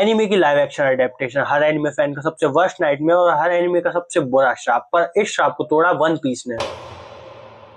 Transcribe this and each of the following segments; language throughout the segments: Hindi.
एनिमे की लाइव एक्शन एडेप्टेशन हर एनिमे फैन का सबसे वर्स्ट नाइटमेयर और हर एनिमे का सबसे बुरा श्राप, पर इस श्राप को तोड़ा वन पीस ने।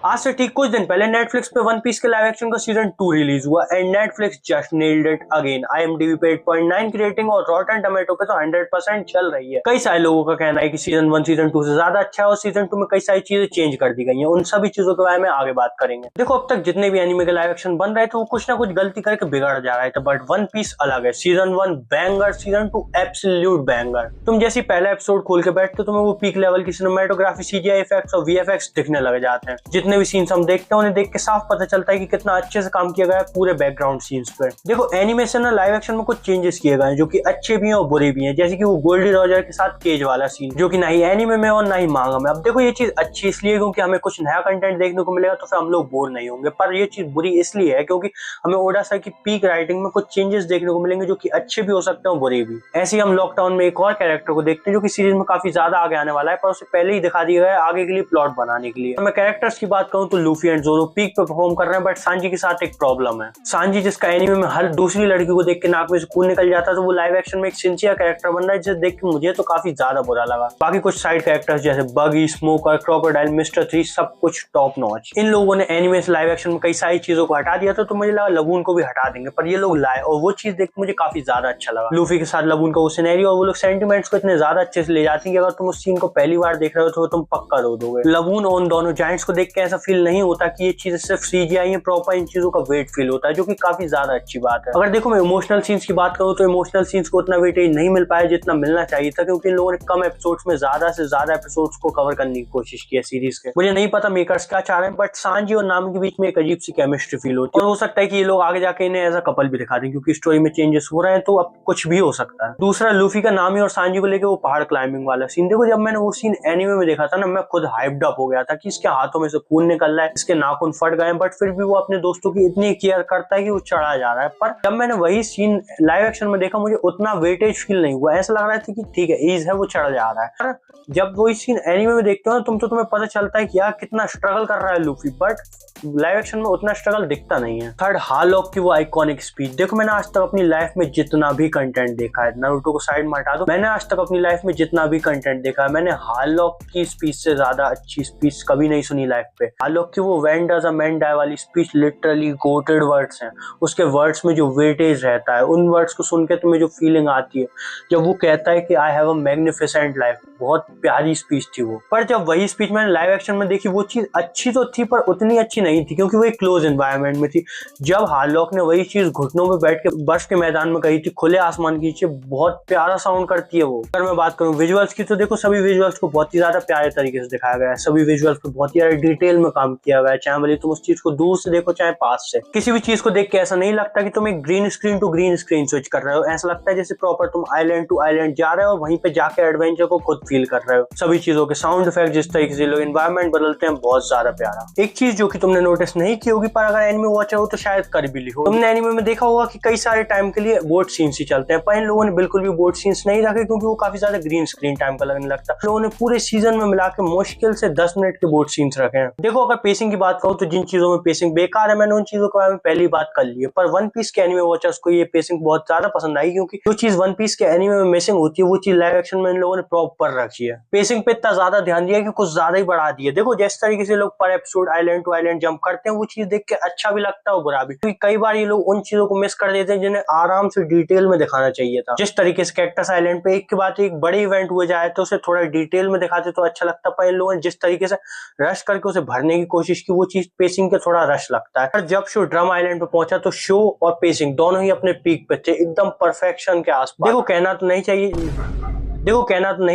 आज से ठीक कुछ दिन पहले नेटफ्लिक्स पे वन पीस के लाइव एक्शन का सीजन 2 रिलीज हुआ and Netflix just nailed it again. IMDb पे 8.9 की रेटिंग और रॉटन टमेटो पे तो 100% चल रही है। कई सारे लोगों का कहना है कि सीजन 1 सीजन 2 से ज्यादा अच्छा है और सीजन 2 में कई सारी चीजें चेंज कर दी गई हैं। उन सभी चीजों के बारे में आगे बात करेंगे। देखो, अब तक जितने भी एनिमे के लाइव एक्शन बन रहे थे वो कुछ ना कुछ गलती करके बिगड़ जा रहे थे, बट वन पीस अलग है। Season 1 banger, season 2 absolute banger. तुम जैसे पहला एपिसोड खोल के बैठते तुम्हें वो पीक लेवल की सिनेमेटोग्राफी, CGI इफेक्ट्स और VFX दिखने लग जाते हैं। जितने भी सीन्स हम देखते हैं उन्हें देख के साफ पता चलता है कि कितना अच्छे से काम किया गया है पूरे बैकग्राउंड सीन्स पे। देखो, एनिमेशन और लाइव एक्शन में कुछ चेंजेस किए गए हैं जो कि अच्छे भी हैं और बुरे भी हैं, जैसे कि वो गोल्डी रॉजर के साथ केज वाला सीन जो कि ना ही एनिमे में और ना ही मांगा में। अब देखो, ये चीज अच्छी इसलिए क्योंकि हमें कुछ नया कंटेंट देखने को मिलेगा तो फिर हम लोग बोर नहीं होंगे, पर ये चीज बुरी इसलिए है क्योंकि हमें ओडा सर की पीक राइटिंग में कुछ चेंजेस देखने को मिलेंगे जो कि अच्छे भी हो सकते हैं और बुरे भी। ऐसे ही हम लॉकडाउन में एक और कैरेक्टर को देखते हैं जो कि सीरीज में काफी ज्यादा आगे आने वाला है, पर उसे पहले ही दिखा दिया गया है आगे के लिए प्लॉट बनाने के लिए। मैं कैरेक्टर्स की बात करूं तो लूफी एंड जोरो पीक पे परफॉर्म कर रहे हैं, बट सांजी के साथ एक प्रॉब्लम है। सांजी जिसका एनिमे में हर दूसरी लड़की को देख के नाक में से खून निकल जाता है, तो वो लाइव एक्शन में एक सिंसियर कैरेक्टर बन रहा है जिसे देख के मुझे तो काफी ज्यादा बुरा लगा। बाकी कुछ साइड कैरेक्टर्स जैसे बगी, स्मोकर, क्रोकोडाइल, मिस्टर 3 सब कुछ टॉप नॉच। इन लोगों ने एनिमे से लाइव एक्शन में कई सारी चीजों को हटा दिया तो मुझे लगा लगून को भी हटा देंगे, पर ये लोग लाए और वो चीज देख के मुझे काफी ज्यादा अच्छा लगा। लूफी के साथ लगून का वो सिनेरियो और वो लोग सेंटिमेंट्स को इतने ज्यादा अच्छे से ले जाते हैं कि अगर तुम उस सीन को पहली बार देख रहे हो तो तुम पक्का रो दोगे। लगून और उन दोनों जायंट्स को देख के ऐसा फील नहीं होता कि ये चीज सिर्फ CGI है, प्रॉपर इन चीजों का वेट फील होता है, जो कि काफी ज्यादा अच्छी बात है। अगर देखो, मैं इमोशनल सीन्स की बात करूं तो इमोशनल सीन्स को उतना वेटेज नहीं मिल पाया जितना मिलना चाहिए था, क्योंकि इन लोगों ने कम एपिसोड्स में ज्यादा से ज्यादा एपिसोड्स को कवर करने की कोशिश की है सीरीज के। मुझे नहीं पता मेकर्स क्या चाह रहे हैं, बट सांजी और नामी के बीच में एक अजीब सी केमिस्ट्री फील होती है और हो सकता है कि ये लोग आगे जाके इन्हें एज अ कपल भी दिखा दें, क्योंकि स्टोरी में चेंजेस हो रहे हैं तो अब कुछ भी हो सकता है। दूसरा, लूफी का नामी और सांजी को लेकर वो पहाड़ क्लाइंबिंग वाला सीन। देखो, जब मैंने वो सीन एनिमे में देखा था ना, मैं खुद हाइप्ड अप हो गया था कि इसके हाथों में से खून निकल रहा है, इसके नाखून फट गए, बट फिर भी वो अपने दोस्तों की इतनी केयर करता है कि वो चढ़ा जा रहा है। पर जब मैंने वही सीन लाइव एक्शन में देखा मुझे उतना वेटेज फील नहीं हुआ। ऐसा लग रहा था कि ठीक है, ईज है, वो चढ़ जा रहा है। पर जब वही सीन एनिमे में देखते हो ना तुम्हें पता चलता है कि यार कितना स्ट्रगल कर रहा है लूफी, बट लाइव एक्शन में उतना स्ट्रगल दिखता नहीं है। थर्ड, हालॉक की वो आइकॉनिक स्पीच। देखो, मैंने आज तक अपनी लाइफ में जितना भी कंटेंट देखा है, नारुतो को साइड में हटा दो, मैंने आज तक अपनी लाइफ में जितना भी कंटेंट देखा है, मैंने हालॉक की स्पीच से ज्यादा अच्छी स्पीच कभी नहीं सुनी लाइफ पे। हालॉक की वो when does a man die वाली स्पीच लिटरली गोटेड वर्ड्स हैं। उसके वर्ड्स में जो वेटेज रहता है, उन वर्ड्स को सुन के तुम्हें जो फीलिंग आती है जब वो कहता है कि I have a magnificent life, बहुत प्यारी स्पीच थी वो। पर जब वही स्पीच मैंने लाइव एक्शन में देखी, वो चीज अच्छी तो थी पर उतनी अच्छी नहीं थी, क्योंकि वो एक क्लोज एनवायरनमेंट में थी। जब हालॉक ने वही चीज घुटनों में बैठ के बर्फ के मैदान में कही थी, खुले आसमान की नीचे, बहुत प्यारा साउंड करती है वो। अगर मैं बात करूं विजुअल्स की तो देखो, सभी विजुअल्स को बहुत ही ज्यादा प्यारे तरीके से दिखाया गया है। सभी विजुअल्स को बहुत ही ज्यादा डिटेल में काम किया गया है, चाहे भले तुम उस चीज को दूर से देखो चाहे पास से। किसी भी चीज को देख के ऐसा नहीं लगता कि तुम एक green screen to green screen switch कर रहे हो। ऐसा लगता है जैसे प्रॉपर तुम आइलैंड टू आइलैंड जा रहे हो और वहीं पे जाके एडवेंचर को खुद फील कर रहे हो। सभी चीजों के साउंड इफेक्ट, जिस तरीके से लोग एनवायरनमेंट बदलते हैं, बहुत ज्यादा प्यारा। एक चीज जो कि तुमने नोटिस नहीं की होगी, पर अगर एनिमे वॉचर हो तो शायद कर भी ली हो, तुमने एनिमे में देखा होगा कि कई सारे टाइम के लिए बोट सीन्स ही चलते हैं, पर इन लोगों ने बिल्कुल भी बोट सीन्स नहीं रखे क्योंकि वो काफी ज्यादा ग्रीन स्क्रीन टाइम का लगने लगता है। लोगों ने पूरे सीजन में मिला के मुश्किल से 10 मिनट के बोट सीन्स रखे हैं। देखो, अगर पेसिंग की बात करूं तो जिन चीजों में पेसिंग बेकार है, मैंने उन चीजों के बारे में पहली बात कर ली है, पर वन पीस के एनिमे वॉचर्स को ये पेसिंग बहुत ज्यादा पसंद आई, क्योंकि जो चीज वन पीस के एनिमे में मिसिंग होती है वो चीज लाइव एक्शन में इन लोगों ने प्रॉपर रखी है। पेसिंग पे इतना ज्यादा ध्यान दिया कि कुछ ज्यादा ही बढ़ा दिया। देखो, जिस तरीके से लोग पर episode island to island jump करते हैं, वो चीज देख के अच्छा भी लगता है और बुरा भी, क्योंकि कई बार ये लोग उन चीजों को मिस कर देते हैं जिन्हें आराम से डिटेल में दिखाना चाहिए था। जिस तरीके से कैक्टस आइलैंड पे एक के बाद एक बड़े इवेंट हुए जाए तो उसे थोड़ा डिटेल में दिखाते तो अच्छा लगता, पर इन लोगों ने जिस तरीके से रश करके उसे भरने की कोशिश की, वो चीज पेसिंग के थोड़ा रश लगता है। पर जब शो ड्रम आइलैंड पे पहुंचा तो शो और पेसिंग दोनों ही अपने पीक पे थे, एकदम परफेक्शन के आसपास। देखो, कहना तो नहीं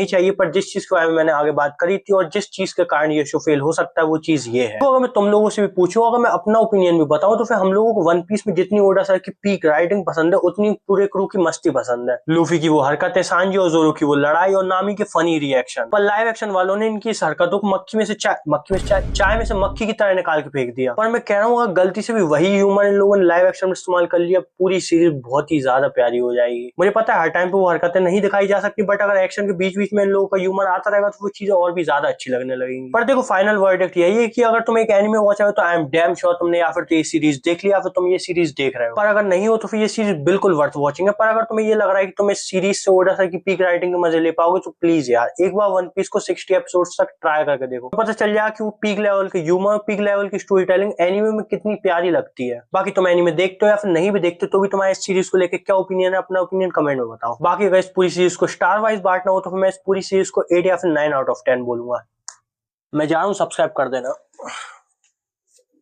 चाहिए, पर जिस चीज के बारे में मैंने आगे बात करी थी और जिस चीज के कारण ये शो फेल हो सकता है वो चीज ये है। तो अगर मैं तुम लोगों से भी पूछूं, अगर मैं अपना ओपिनियन भी बताऊं, तो फिर हम लोगों को वन पीस में जितनी ओडा सर की पीक राइटिंग पसंद है उतनी पूरे क्रू की मस्ती पसंद है। लूफी की वो हरकतें, सांजी और जोरो की वो लड़ाई और नामी के फनी रिएक्शन। पर लाइव एक्शन वालों ने इनकी इस हरकतों को चाय में से मक्खी की तरह निकाल के फेंक दिया। पर मैं कह रहा हूँ, अगर गलती से भी वही ह्यूमर इन लोगों ने लाइव एक्शन में इस्तेमाल कर लिया, पूरी सीरीज बहुत ही ज्यादा प्यारी हो जाएगी। मुझे पता है हर टाइम पे वो हरकतें नहीं दिखाई जा सकती, बट अगर एक्शन के बीच बीच में इन लोगों का ह्यूमर आता रहेगा तो वो चीजें और भी ज्यादा अच्छी लगने लगेंगी। पर देखो फाइनल वर्डिक्ट यही है कि अगर तुम एक एनिमे वॉच है तो आई एम डैम श्योर तुमने या फिर तो ये सीरीज देख लिया, फिर तुम ये सीरीज देख रहे हो। पर अगर नहीं हो तो फिर ये सीरीज बिल्कुल वर्थ वॉचिंग है। पर अगर तुम्हें ये लग रहा है कि तुम इस सीरीज से ओडा की पीक राइटिंग के मजे ले पाओगे तो प्लीज यार एक बार वन पीस को 60 एपिसोड तक ट्राई करके देखो, पता चल जाएगा कि वो पीक लेवल के ह्यूमर, पीक लेवल की स्टोरी टेलिंग एनिमे में कितनी प्यारी लगती है। बाकी तुम एनिमे देखते हो या फिर नहीं भी देखते तो भी तुम्हारे इस सीरीज को लेकर क्या ओपिनियन है, अपना ओपिनियन कमेंट में बताओ। बाकी अगर इस पूरी सीरीज को स्टार वाइज बांटना हो तो फिर मैं इस पूरी सीरीज को 8 या फिर 9 आउट ऑफ 10 बोलूंगा। मैं जा रहा हूँ, सब्सक्राइब कर देना।